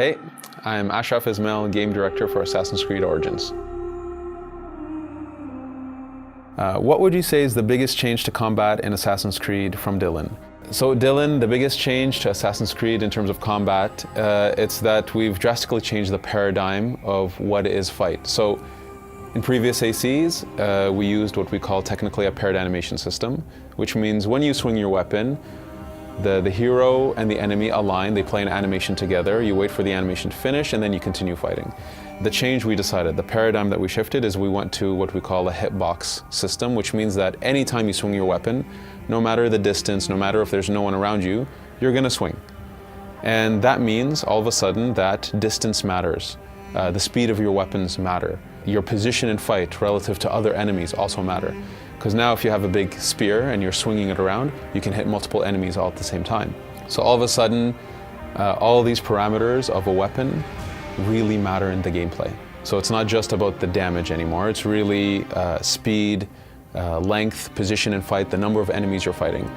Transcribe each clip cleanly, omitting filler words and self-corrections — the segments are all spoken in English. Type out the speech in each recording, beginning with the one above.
Hey, I'm Ashraf Ismail, Game Director for Assassin's Creed Origins. What would you say is the biggest change to combat in Assassin's Creed from Dylan? So Dylan, the biggest change to Assassin's Creed in terms of combat, it's that we've drastically changed the paradigm of what is fight. So in previous ACs, we used what we call technically a paired animation system, which means when you swing your weapon, the hero and the enemy align, they play an animation together, you wait for the animation to finish, and then you continue fighting. The change we decided, the paradigm that we shifted, is we went to what we call a hitbox system, which means that anytime you swing your weapon, no matter the distance, no matter if there's no one around you, you're gonna swing. And that means, all of a sudden, that distance matters. The speed of your weapons matter. Your position in fight relative to other enemies also matter. Because now if you have a big spear and you're swinging it around, you can hit multiple enemies all at the same time. So all of a sudden, all these parameters of a weapon really matter in the gameplay. So it's not just about the damage anymore, it's really speed, length, position in fight, the number of enemies you're fighting.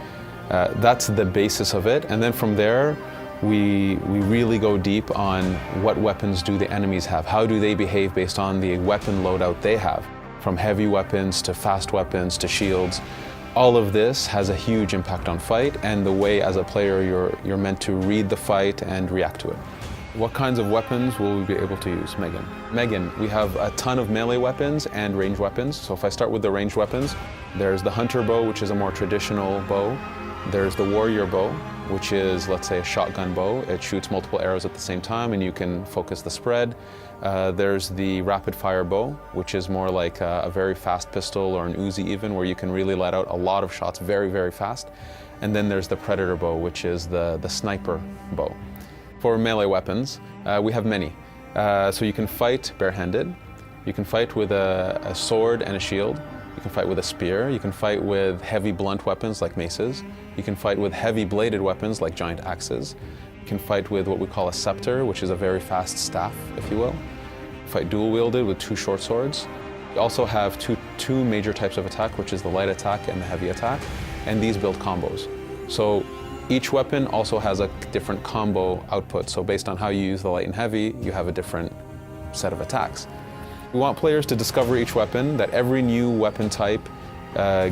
That's the basis of it, and then from there, we really go deep on what weapons do the enemies have, how do they behave based on the weapon loadout they have. From heavy weapons to fast weapons to shields. All of this has a huge impact on fight and the way as a player you're meant to read the fight and react to it. What kinds of weapons will we be able to use, Megan? Megan, we have a ton of melee weapons and ranged weapons. So if I start with the ranged weapons, there's the hunter bow, which is a more traditional bow. There's the warrior bow, which is, let's say, a shotgun bow. It shoots multiple arrows at the same time and you can focus the spread. There's the rapid fire bow, which is more like a very fast pistol or an Uzi even, where you can really let out a lot of shots very, very fast. And then there's the predator bow, which is the sniper bow. For melee weapons, we have many. So you can fight barehanded, you can fight with a sword and a shield, you can fight with a spear, you can fight with heavy blunt weapons like maces, you can fight with heavy bladed weapons like giant axes, you can fight with what we call a scepter, which is a very fast staff, if you will. Fight dual wielded with two short swords. We also have two major types of attack, which is the light attack and the heavy attack, and these build combos. So each weapon also has a different combo output, so based on how you use the light and heavy, you have a different set of attacks. We want players to discover each weapon, that every new weapon type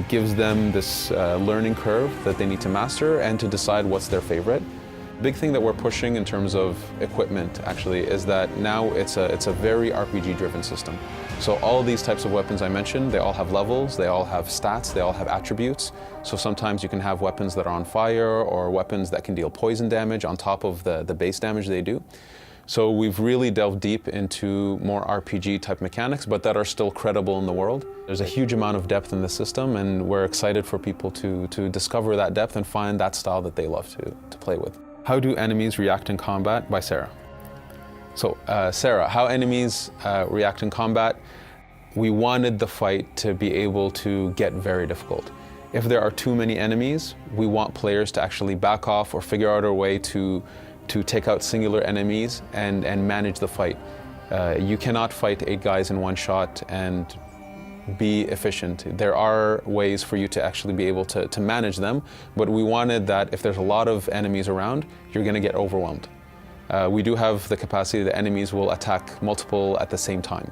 gives them this learning curve that they need to master and to decide what's their favorite. Big thing that we're pushing in terms of equipment actually is that now it's a very RPG driven system. So all these types of weapons I mentioned, they all have levels, they all have stats, they all have attributes. So sometimes you can have weapons that are on fire or weapons that can deal poison damage on top of the base damage they do. So we've really delved deep into more RPG type mechanics, but that are still credible in the world. There's a huge amount of depth in the system and we're excited for people to discover that depth and find that style that they love to play with. How do enemies react in combat? By Sarah. So Sarah, how enemies react in combat? We wanted the fight to be able to get very difficult. If there are too many enemies, we want players to actually back off or figure out a way to take out singular enemies and manage the fight. You cannot fight 8 guys in one shot and be efficient. There are ways for you to actually be able to manage them, but we wanted that if there's a lot of enemies around, you're going to get overwhelmed. We do have the capacity that enemies will attack multiple at the same time.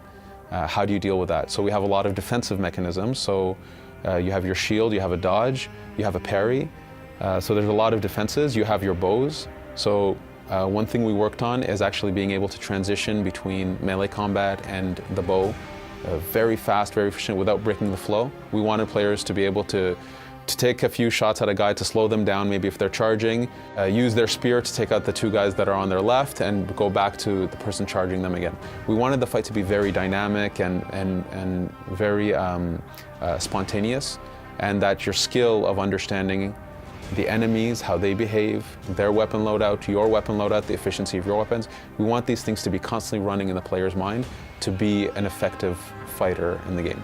How do you deal with that? So we have a lot of defensive mechanisms. So you have your shield, you have a dodge, you have a parry. So there's a lot of defenses. You have your bows. So one thing we worked on is actually being able to transition between melee combat and the bow. Very fast, very efficient, without breaking the flow. We wanted players to be able to take a few shots at a guy to slow them down, maybe if they're charging, use their spear to take out the 2 guys that are on their left and go back to the person charging them again. We wanted the fight to be very dynamic and very spontaneous, and that your skill of understanding the enemies, how they behave, their weapon loadout, your weapon loadout, the efficiency of your weapons. We want these things to be constantly running in the player's mind to be an effective fighter in the game.